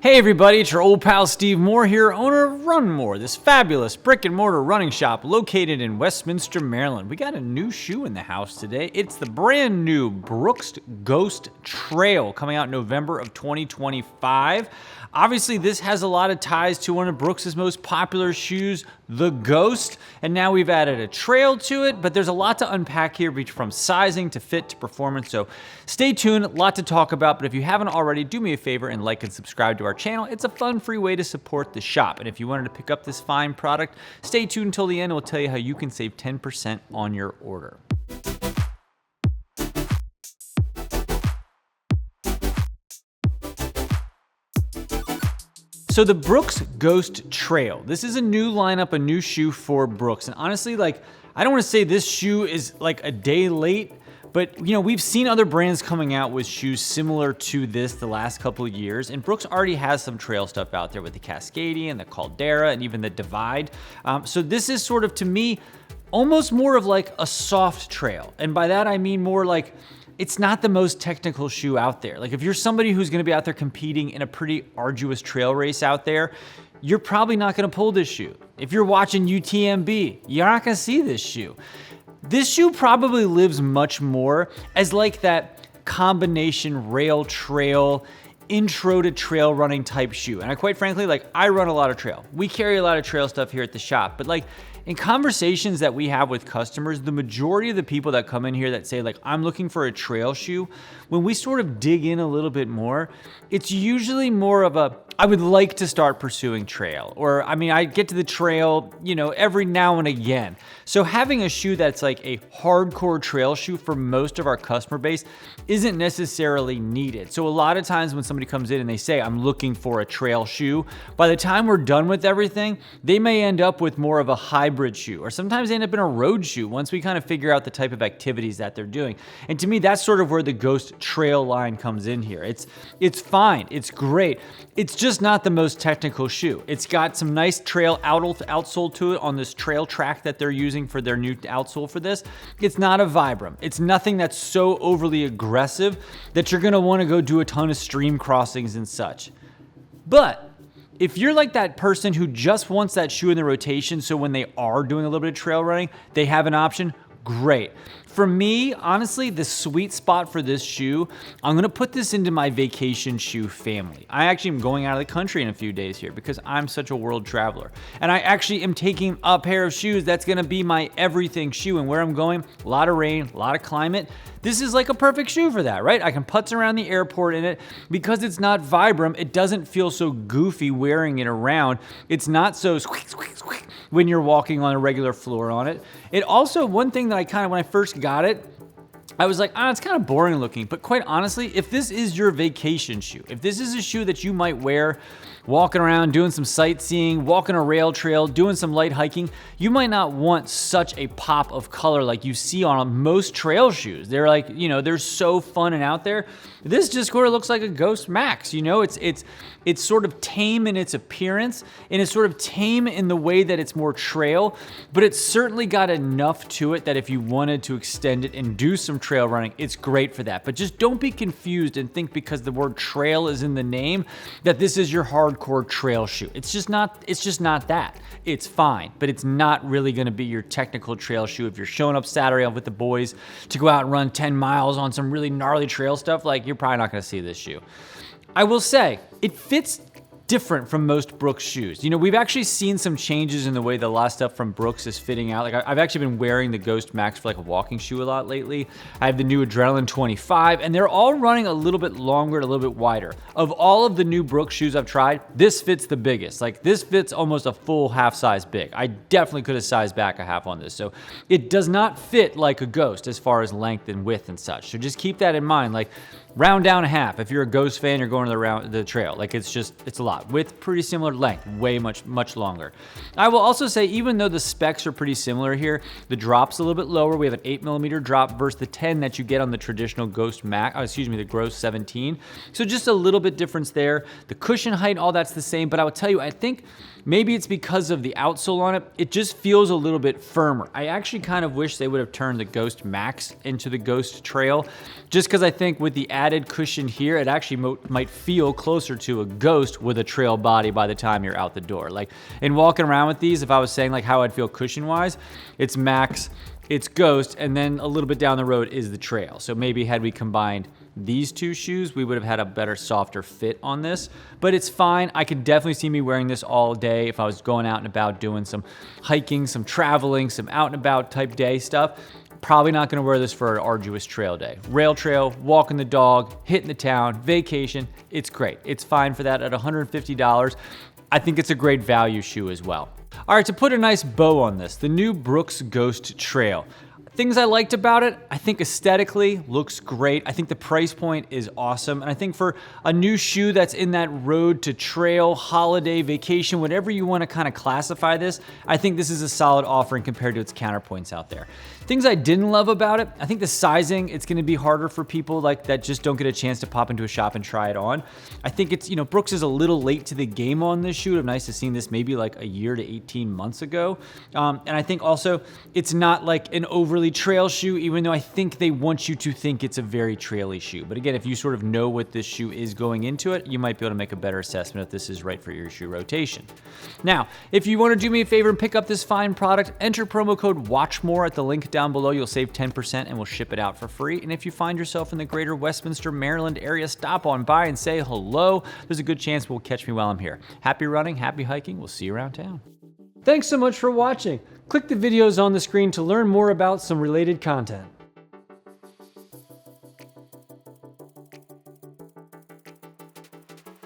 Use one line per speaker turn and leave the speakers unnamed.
Hey everybody, it's your old pal Steve Moore here, owner of runmoore, this fabulous brick and mortar running shop located in Westminster, Maryland. We got a new shoe in the house today. It's the brand new Brooks Ghost Trail coming out in November of 2025. Obviously, this has a lot of ties to one of Brooks' most popular shoes, the Ghost, and now we've added a trail to it, but there's a lot to unpack here from sizing to fit to performance, so stay tuned, a lot to talk about, but if you haven't already, do me a favor and like and subscribe to our channel. It's a fun, free way to support the shop, and if you wanted to pick up this fine product, stay tuned until the end. We'll tell you how you can save 10% on your order. So the Brooks Ghost Trail, this is a new lineup, a new shoe for Brooks. And honestly, I don't want to say this shoe is like a day late, but we've seen other brands coming out with shoes similar to this the last couple of years. And Brooks already has some trail stuff out there with the Cascadian, the Caldera, and even the Divide. So this is sort of, to me, almost more of like a soft trail. And by that, I mean more like, it's not the most technical shoe out there. Like if you're somebody who's gonna be out there competing in a pretty arduous trail race out there, you're probably not gonna pull this shoe. If you're watching UTMB, you're not gonna see this shoe. This shoe probably lives much more as like that combination rail trail, intro to trail running type shoe. And I quite frankly, I run a lot of trail. We carry a lot of trail stuff here at the shop, but in conversations that we have with customers, the majority of the people that come in here that say I'm looking for a trail shoe, when we sort of dig in a little bit more, it's usually more of a, I would like to start pursuing trail. Or, I get to the trail, every now and again. So having a shoe that's like a hardcore trail shoe for most of our customer base isn't necessarily needed. So a lot of times when somebody comes in and they say, I'm looking for a trail shoe, by the time we're done with everything, they may end up with more of a hybrid shoe, or sometimes they end up in a road shoe once we kind of figure out the type of activities that they're doing. And to me, that's sort of where the Ghost Trail line comes in here. It's fine, it's great. It's just not the most technical shoe. It's got some nice trail outsole to it on this trail track that they're using for their new outsole for this. It's not a Vibram. It's nothing that's so overly aggressive that you're gonna wanna go do a ton of stream crossings and such. But if you're like that person who just wants that shoe in the rotation, so when they are doing a little bit of trail running, they have an option, great. For me, honestly, the sweet spot for this shoe, I'm gonna put this into my vacation shoe family. I actually am going out of the country in a few days here because I'm such a world traveler. And I actually am taking a pair of shoes that's gonna be my everything shoe. And where I'm going, a lot of rain, a lot of climate. This is like a perfect shoe for that, right? I can putz around the airport in it. Because it's not Vibram, it doesn't feel so goofy wearing it around. It's not so squeak, squeak, squeak when you're walking on a regular floor on it. It also, one thing that when I first got it, I was like, it's kind of boring looking. But quite honestly, if this is your vacation shoe, if this is a shoe that you might wear walking around, doing some sightseeing, walking a rail trail, doing some light hiking, you might not want such a pop of color like you see on most trail shoes. They're they're so fun and out there. This just sort of looks like a Ghost Max, it's sort of tame in its appearance, and it's sort of tame in the way that it's more trail, but it's certainly got enough to it that if you wanted to extend it and do some trail running, it's great for that. But just don't be confused and think because the word trail is in the name that this is your hardcore trail shoe. It's just not that. It's fine, but it's not really gonna be your technical trail shoe. If you're showing up Saturday with the boys to go out and run 10 miles on some really gnarly trail stuff, you're probably not gonna see this shoe. I will say, it fits different from most Brooks shoes. We've actually seen some changes in the way that a lot of stuff from Brooks is fitting out. I've actually been wearing the Ghost Max for a walking shoe a lot lately. I have the new Adrenaline 25, and they're all running a little bit longer and a little bit wider. Of all of the new Brooks shoes I've tried, this fits the biggest. This fits almost a full half size big. I definitely could have sized back a half on this. So it does not fit like a Ghost as far as length and width and such. So just keep that in mind. Round down a half. If you're a Ghost fan, you're going to the trail. It's a lot. lot. Width, pretty similar. Length, way much longer. I will also say, even though the specs are pretty similar here, the drop's a little bit lower. We have an 8mm drop versus the 10 that you get on the traditional Ghost Max, the Ghost 17. So just a little bit difference there. The cushion height, all that's the same, but I will tell you, I think maybe it's because of the outsole on it. It just feels a little bit firmer. I actually kind of wish they would have turned the Ghost Max into the Ghost Trail, just because I think with the added cushion here, it actually might feel closer to a Ghost with a trail body by the time you're out the door. Like, in walking around with these, if I was saying like how I'd feel cushion-wise, it's Max, it's Ghost, and then a little bit down the road is the Trail. So maybe had we combined these two shoes, we would have had a better, softer fit on this, but it's fine. I could definitely see me wearing this all day if I was going out and about doing some hiking, some traveling, some out and about type day stuff. Probably not gonna wear this for an arduous trail day. Rail trail, walking the dog, hitting the town, vacation, it's great. It's fine for that at $150. I think it's a great value shoe as well. All right, to put a nice bow on this, the new Brooks Ghost Trail. Things I liked about it, I think aesthetically looks great. I think the price point is awesome. And I think for a new shoe that's in that road to trail, holiday, vacation, whatever you want to kind of classify this, I think this is a solid offering compared to its counterpoints out there. Things I didn't love about it, I think the sizing, it's going to be harder for people like that just don't get a chance to pop into a shop and try it on. I think it's, Brooks is a little late to the game on this shoe. It would have been nice to see this maybe like a year to 18 months ago. And I think also it's not like an overly trail shoe, even though I think they want you to think it's a very traily shoe. But again, if you sort of know what this shoe is going into it, you might be able to make a better assessment if this is right for your shoe rotation. Now, if you want to do me a favor and pick up this fine product, enter promo code WATCHMORE at the link down below. You'll save 10% and we'll ship it out for free. And if you find yourself in the greater Westminster, Maryland area, stop on by and say hello. There's a good chance we'll catch me while I'm here. Happy running, happy hiking. We'll see you around town. Thanks so much for watching. Click the videos on the screen to learn more about some related content.